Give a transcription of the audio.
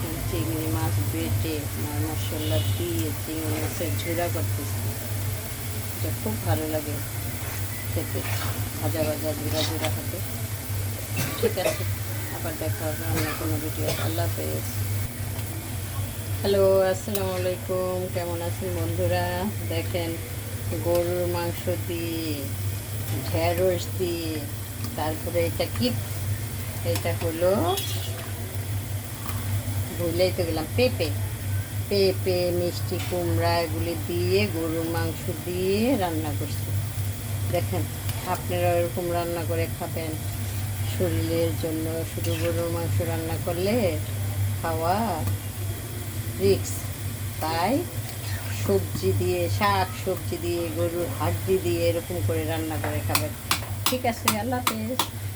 দেখেন চিংড়ি মাছ বেটে মশলা দিয়ে চিংড়ি মাছের ঝুরা করতেছি, এটা খুব ভালো লাগে খেতে, ভাজা ভাজা ঝুরা ঝুরা হতে। ঠিক আছে, আবার দেখা হবে অন্য কোনো ভিডিও। আল্লাহ হাফেজ। হ্যালো, আসসালামু আলাইকুম। কেমন আছেন বন্ধুরা? দেখেন গরুর মাংস দিয়ে, ঢেঁড়স দিয়ে, তারপরে এটা হলো, ভুলেই তো গেলাম, পেঁপে পেঁপে মিষ্টি কুমড়া এগুলি দিয়ে গরুর মাংস দিয়ে রান্না করছি। দেখেন, আপনারা এরকম রান্না করে খাবেন, শরীরের জন্য। শুধু গরুর মাংস রান্না করলে খাওয়া রিস্ক, তাই সবজি দিয়ে, শাক সবজি দিয়ে, গরুর হাড্ডি দিয়ে এরকম করে রান্না করে খাবেন। ঠিক আছে, আল্লাহ হাফেজ।